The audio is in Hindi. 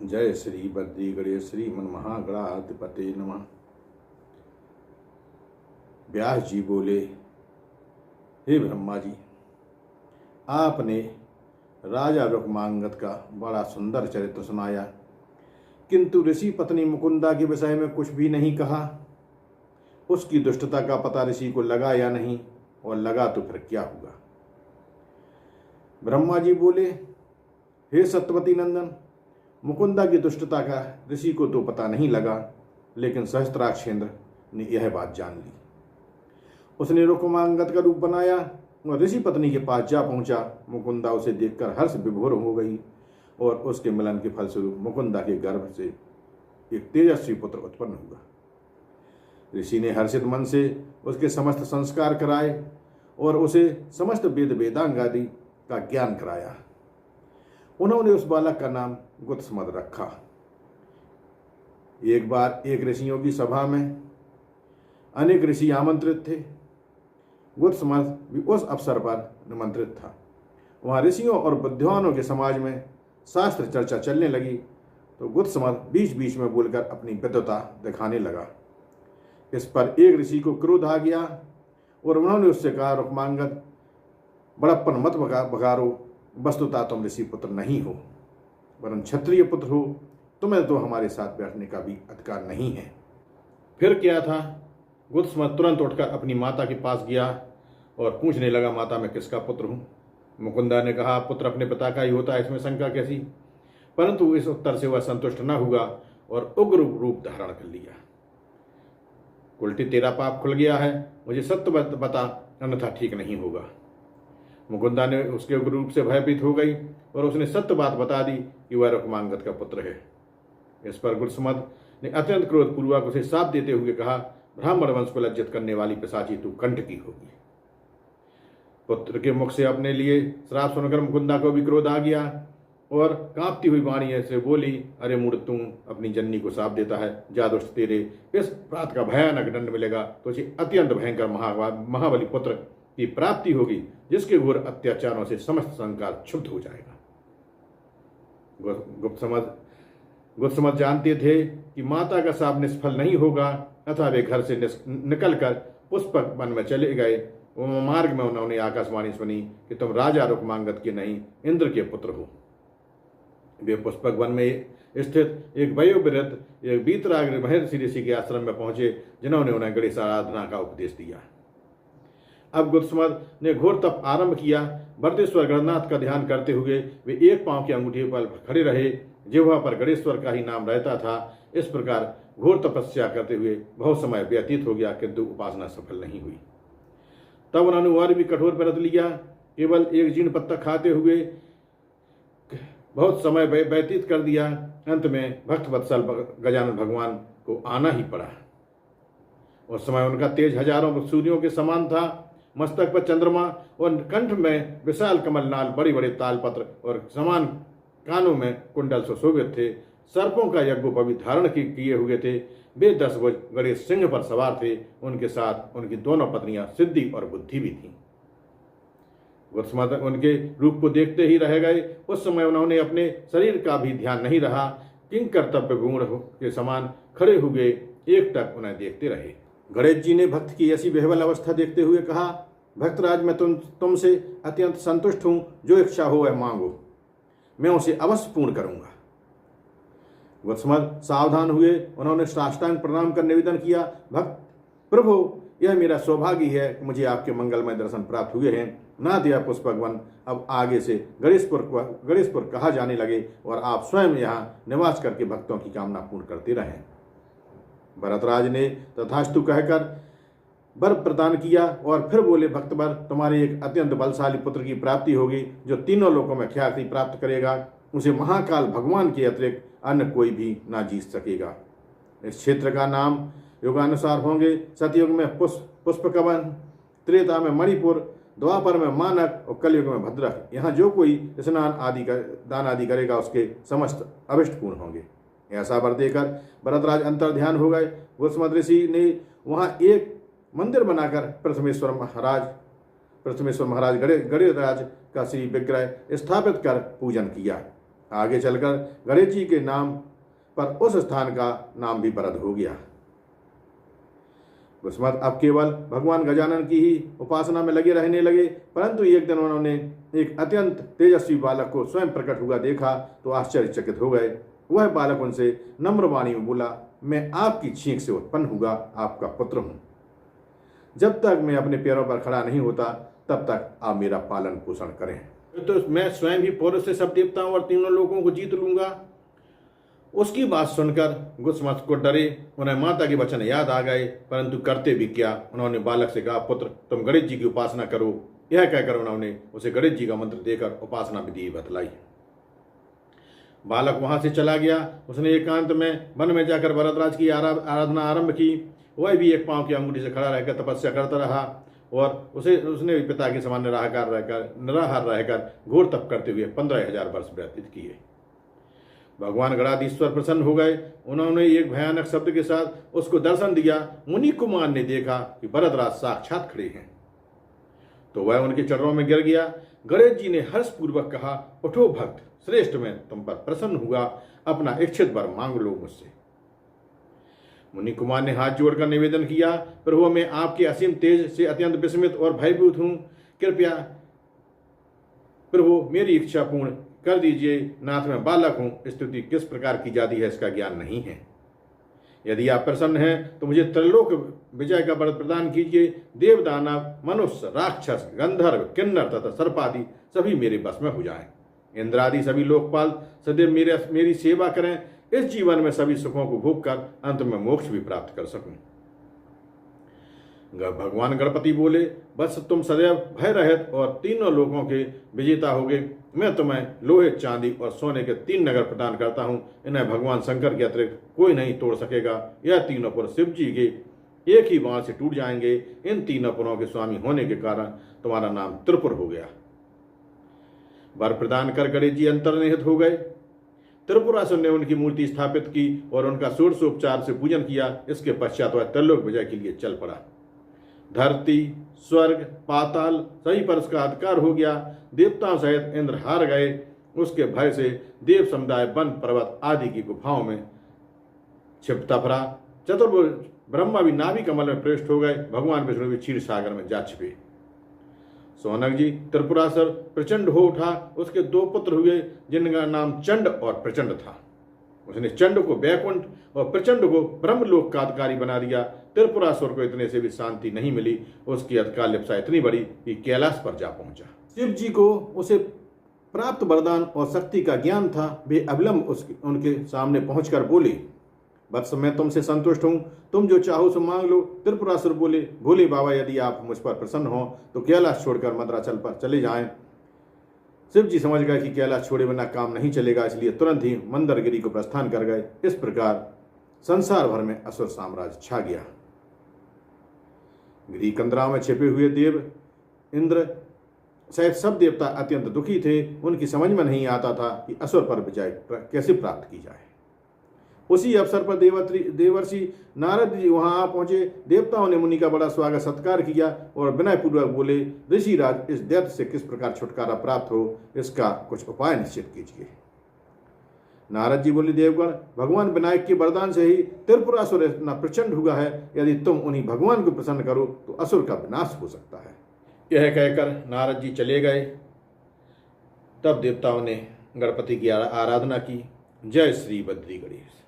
जय श्री बद्री गणेश श्री मन महागणाधिपते नमः। व्यास जी बोले, हे ब्रह्मा जी, आपने राजा रुक्मांगद का बड़ा सुंदर चरित्र सुनाया, किंतु ऋषि पत्नी मुकुंदा के विषय में कुछ भी नहीं कहा। उसकी दुष्टता का पता ऋषि को लगा या नहीं, और लगा तो फिर क्या हुआ? ब्रह्मा जी बोले, हे सत्यवती नंदन, मुकुंदा की दुष्टता का ऋषि को तो पता नहीं लगा, लेकिन सहस्त्राक्षेंद्र ने यह बात जान ली। उसने रुक्मांगद का रूप बनाया और ऋषि पत्नी के पास जा पहुंचा। मुकुंदा उसे देखकर हर्ष विभोर हो गई और उसके मिलन के फलस्वरूप मुकुंदा के गर्भ से एक तेजस्वी पुत्र उत्पन्न हुआ। ऋषि ने हर्षित मन से उसके समस्त संस्कार कराए और उसे समस्त वेद वेदांग आदि का ज्ञान कराया। उन्होंने उस बालक का नाम गुत्समद रखा। एक बार एक ऋषियों की सभा में अनेक ऋषि आमंत्रित थे। गुत्समद भी उस अवसर पर निमंत्रित था। वहां ऋषियों और विद्वानों के समाज में शास्त्र चर्चा चलने लगी, तो गुत्समद बीच बीच में बोलकर अपनी विद्वता दिखाने लगा। इस पर एक ऋषि को क्रोध आ गया और उन्होंने उससे कहा, रुक्मांगद, बड़प्पन मत बघारो, वस्तुतः तुम ऋषि पुत्र नहीं हो, वरन क्षत्रिय पुत्र हो। तुम्हें तो हमारे साथ बैठने का भी अधिकार नहीं है। फिर क्या था? गुत्समद तुरंत उठकर अपनी माता के पास गया और पूछने लगा, माता, मैं किसका पुत्र हूँ? मुकुंदा ने कहा, पुत्र अपने पिता का ही होता है, इसमें शंका कैसी? परंतु इस उत्तर से वह संतुष्ट न हुआ और उग्र रूप धारण कर लिया। उल्टी तेरा पाप खुल गया है, मुझे सत्य बता, अन्यथा ठीक नहीं होगा। मुकुंदा ने उसके उग्र रूप से भयभीत हो गई और उसने सत्य बात बता दी कि वह रुक्मांगद का पुत्र है। इस पर गुत्समद ने अत्यंत क्रोधपूर्वक उसे शाप देते हुए कहा, ब्राह्मण वंश को लज्जित करने वाली पिशाची तू कंटकी होगी। पुत्र के मुख से अपने लिए श्राप सुनकर मुकुंदा को भी क्रोध आ गया और कांपती हुई वाणी ऐसे बोली, अरे मूढ़, तू अपनी जननी को शाप देता है। जा दुष्ट, तेरे इस अपराध का भयानक दंड मिलेगा। तुझे अत्यंत भयंकर महाबली पुत्र की प्राप्ति होगी, जिसके घोर अत्याचारों से समस्त संसार क्षुब्ध हो जाएगा। गुत्समद जानते थे कि माता का शाप निष्फल नहीं होगा, अतः वे घर से निकलकर पुष्पक वन में चले गए। मार्ग में उन्होंने आकाशवाणी सुनी कि तुम राजा रुक्मांगद के नहीं, इंद्र के पुत्र हो। वे पुष्पक वन में स्थित एक वयोवृद्ध एक वीतराग महर्षि ऋषि के आश्रम में पहुंचे, जिन्होंने उन्हें गणेश आराधना का उपदेश दिया। अब गुत्समद ने घोर तप आरंभ किया। बरतेश्वर गणनाथ का ध्यान करते हुए वे एक पांव की अंगूठी पर खड़े रहे। जिह्वा पर गणेश्वर का ही नाम रहता था। इस प्रकार घोर तपस्या करते हुए बहुत समय व्यतीत हो गया, किंतु उपासना सफल नहीं हुई। तब उन्होंने और भी कठोर व्रत लिया। केवल एक जीर्ण पत्ता खाते हुए बहुत समय व्यतीत कर दिया। अंत में भक्त वत्सल गजानन भगवान को आना ही पड़ा। उस समय उनका तेज हजारों सूर्यों के समान था। मस्तक पर चंद्रमा और कंठ में विशाल कमलनाल, बड़े बड़े तालपत्र और समान कानों में कुंडल सुशोभित थे। सर्पों का यज्ञोपवीत धारण किए हुए थे। वे 10 भुज गणेश सिंह पर सवार थे। उनके साथ उनकी दोनों पत्नियां सिद्धि और बुद्धि भी थीं। गुत्समद उनके रूप को देखते ही रह गए। उस समय उन्होंने अपने शरीर का भी ध्यान नहीं रहा। किंकर्तव्य गुण के समान खड़े हुए एकटक उन्हें देखते रहे। गणेश जी ने भक्त की ऐसी बेहवल अवस्था देखते हुए कहा, भक्तराज, मैं तुमसे अत्यंत संतुष्ट हूं। जो इच्छा हो वह मांगो, मैं उसे अवश्य पूर्ण करूंगा। गुत्समद सावधान हुए। उन्होंने साष्टांग प्रणाम कर निवेदन किया, भक्त प्रभु, यह मेरा सौभाग्य है कि मुझे आपके मंगलमय दर्शन प्राप्त हुए हैं। नाथ यह पुष्पक वन अब आगे से गणेशपुर कहा जाने लगे और आप स्वयं यहाँ निवास करके भक्तों की कामना पूर्ण करते रहें। भरतराज ने तथास्तु कहकर वर प्रदान किया और फिर बोले, भक्तवर, तुम्हारे एक अत्यंत बलशाली पुत्र की प्राप्ति होगी, जो तीनों लोकों में ख्याति प्राप्त करेगा। उसे महाकाल भगवान के अतिरिक्त अन्य कोई भी ना जीत सकेगा। इस क्षेत्र का नाम युगानुसार होंगे। सतयुग में पुष्पकवन, त्रेता में मणिपुर, द्वापर में मानक और कलयुग में भद्रक। यहाँ जो कोई दान आदि करेगा, उसके समस्त अभिष्ट पूर्ण होंगे। ऐसा वर देकर भरतराज अंतर ध्यान हो गए। गुत्समद ऋषि ने वहां एक मंदिर बनाकर प्रथमेश्वर महाराज गणेशराज का श्री विग्रह स्थापित कर पूजन किया। आगे चलकर गणेश जी के नाम पर उस स्थान का नाम भी बरद हो गया। घुसमत अब केवल भगवान गजानन की ही उपासना में लगे रहने लगे, परंतु एक दिन उन्होंने एक अत्यंत तेजस्वी बालक को स्वयं प्रकट हुआ देखा तो आश्चर्यचकित हो गए। वह बालक उनसे नम्र वाणी में बोला, मैं आपकी छींक से उत्पन्न हुआ आपका पुत्र हूं। जब तक मैं अपने पैरों पर खड़ा नहीं होता तब तक आप मेरा पालन पोषण करें, तो मैं स्वयं ही पौरुष से सब देवताओं और तीनों लोगों को जीत लूंगा। उसकी बात सुनकर घुसमत को डरे उन्हें माता के वचन याद आ गए, परंतु करते भी क्या। उन्होंने बालक से कहा, पुत्र तुम गणेश जी की उपासना करो। यह कहकर उन्होंने उसे गणेश जी का मंत्र देकर उपासना विधि बतलाई। बालक वहां से चला गया। उसने एकांत में वन में जाकर वरदराज की आराधना आरंभ की। वह भी एक पांव की अंगूठी से खड़ा रहकर तपस्या करता रहा और उसने भी पिता के समान निराहार रहकर घोर तप करते हुए 15,000 वर्ष व्यतीत किए। भगवान गणाधीश्वर प्रसन्न हो गए। उन्होंने एक भयानक शब्द के साथ उसको दर्शन दिया। मुनि कुमार ने देखा कि वरदराज साक्षात खड़े हैं तो वह उनके चरणों में गिर गया। गणेश जी ने हर्षपूर्वक कहा, उठो भक्त श्रेष्ठ, मैं तुम पर प्रसन्न हुआ, अपना इच्छित वर मांग लो मुझसे। मुनि कुमार ने हाथ जोड़कर निवेदन किया, प्रभु मैं आपके असीम तेज से अत्यंत विस्मित और भयभीत हूं, कृपया प्रभु मेरी इच्छा पूर्ण कर दीजिए। नाथ मैं बालक हूं, स्तुति किस प्रकार की जाती है इसका ज्ञान नहीं है। यदि आप प्रसन्न हैं तो मुझे त्रिलोक विजय का वर प्रदान कीजिए। देव दानव मनुष्य राक्षस गंधर्व किन्नर तथा सर्पादि सभी मेरे बस में हो जाएं। इंद्रादि सभी लोकपाल सदैव मेरी सेवा करें। इस जीवन में सभी सुखों को भोग कर अंत में मोक्ष भी प्राप्त कर सकूं। भगवान गणपति बोले, बस तुम सदैव भय रहित और तीनों लोगों के विजेता होगे। मैं तुम्हें लोहे चांदी और सोने के 3 नगर प्रदान करता हूं। इन्हें भगवान शंकर के अतिरिक्त कोई नहीं तोड़ सकेगा। यह तीनों पुर शिव जी के एक ही बाण से टूट जाएंगे। इन तीनों पुरों के स्वामी होने के कारण तुम्हारा नाम त्रिपुर हो गया। वर प्रदान कर गणेश जी अंतर्निहित हो गए। त्रिपुरासुर ने उनकी मूर्ति स्थापित की और उनका षोडशोपचार से पूजन किया। इसके पश्चात वह त्रिलोक विजय के लिए चल पड़ा। धरती स्वर्ग पाताल सभी पर उसका अधिकार हो गया। देवताओं सहित इंद्र हार गए। उसके भय से देव समुदाय वन पर्वत आदि की गुफाओं में छिपता फिरा। चतुर्भुज ब्रह्मा भी नाभि कमल में प्रविष्ट हो गए। भगवान विष्णु भी क्षीर सागर में जा छिपे। सोनक जी त्रिपुरासुर प्रचंड हो उठा। उसके 2 पुत्र हुए जिनका नाम चंड और प्रचंड था। उसने चंड को वैकुंठ और प्रचंड को ब्रह्मलोक का अधिकारी बना दिया। त्रिपुरासुर को इतने से भी शांति नहीं मिली। उसकी अधिकार लिप्सा इतनी बड़ी कि कैलाश पर जा पहुंचा। शिव जी को उसे प्राप्त वरदान और शक्ति का ज्ञान था। वे अविलंब उनके सामने पहुंचकर बोले, वत्स मैं तुमसे संतुष्ट हूं, तुम जो चाहो सो मांग लो। त्रिपुरासुर बोले, भोले बाबा यदि आप मुझ पर प्रसन्न हो तो कैलाश छोड़कर मद्राचल पर चले जाएं। शिव जी समझ गए कि कैलाश छोड़े बिना काम नहीं चलेगा, इसलिए तुरंत ही मंदरगिरी को प्रस्थान कर गए। इस प्रकार संसार भर में असुर साम्राज्य छा गया। गिरी कंदराओं में छिपे हुए देव इंद्र सहित सब देवता अत्यंत दुखी थे। उनकी समझ में नहीं आता था कि असुर पर विजय कैसे प्राप्त की जाए। उसी अवसर पर देवर्षि नारद जी वहां आ पहुंचे। देवताओं ने मुनि का बड़ा स्वागत सत्कार किया और विनय पूर्वक बोले, ऋषिराज इस दैत्य से किस प्रकार छुटकारा प्राप्त हो, इसका कुछ उपाय निश्चित कीजिए। नारद जी बोले, देवगण भगवान विनायक के वरदान से ही त्रिपुरासुर इतना प्रचंड हुआ है। यदि तुम उन्हीं भगवान को प्रसन्न करो तो असुर का विनाश हो सकता है। यह कहकर नारद जी चले गए। तब देवताओं ने गणपति की आराधना की। जय श्री बद्री गणेश।